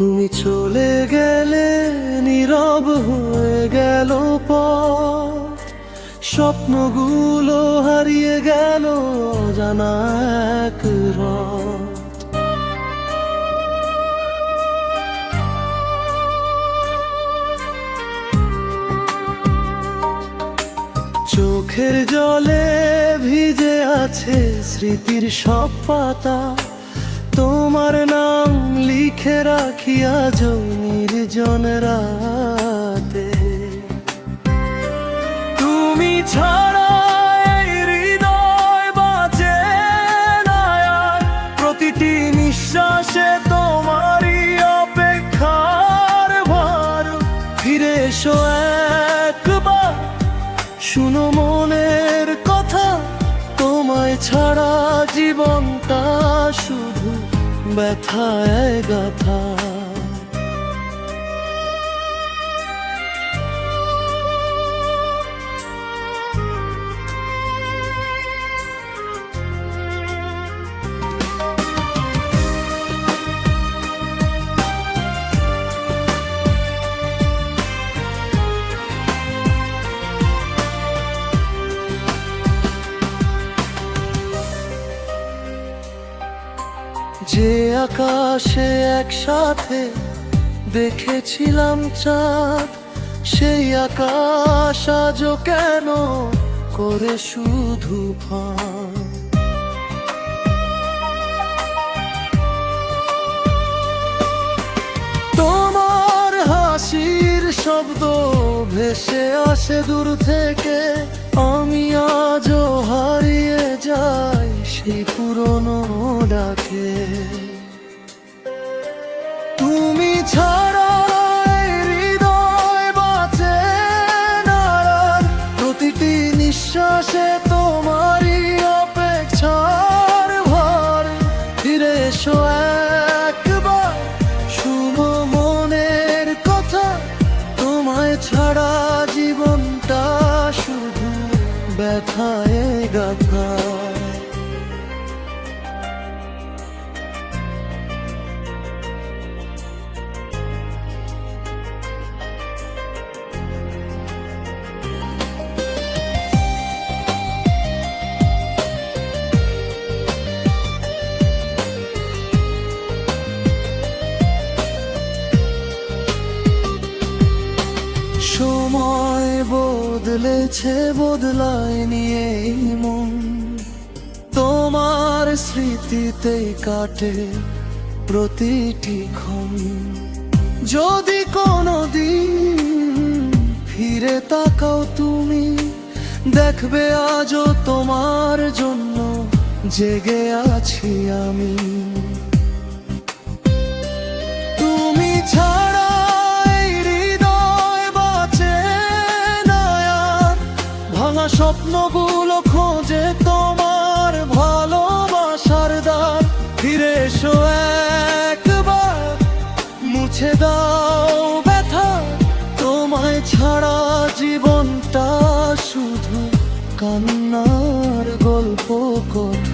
তুমি চলে গেলে নীরব হয়ে গেল পথ, স্বপ্নগুলো হারিয়ে গেল অজানা এক রাত। চোখের জলে ভিজে আছে স্মৃতির সব পাতা, তোমার নাম লিখে রাখি আজ নির্জন রাতে। তুমি ছাড়া এই হৃদয় বাঁচে না আর, প্রতিটি নিঃশ্বাসে তোমারই অপেক্ষার ভার। ফিরে এসো একবার, শুনো মনের কথা, তোমায় ছাড়া জীবনটা শুধু ব্যথায় গাথা। যে আকাশে একসাথে দেখেছিলাম চাঁদ, সেই আকাশ আজও কেন করে শুধু ফাঁক। তোমার হাসির শব্দ ভেসে আসে দূর থেকে, আমি আজও হারিয়ে যাই সেই পুরনো ডাকে। তুমি ছাড়া হৃদয় বাঁচে না আর, প্রতিটি নিঃশ্বাসে তোমারই অপেক্ষার ভার। ফিরে এসো একবার, শুনো মনের কথা, তোমায় ছাড়া জীবনটা শুধু ব্যথায় গাথা। সময় বদলেছে, বদলায়নি এই মন, তোমার স্মৃতিতে কাটে প্রতিটি ক্ষণ। যদি কোনোদিন ফিরে তাকাও তুমি, দেখবে আজও তোমার জন্য জেগে আছি আমি। তুমি ছাড়া স্বপ্নগুলো খোঁজে তোমার ভালোবাসার দ্বার। ফিরে এসো একবার, মুছে দাও ব্যথা, তোমায় ছাড়া জীবনটা শুধু কান্নার গল্প কথা।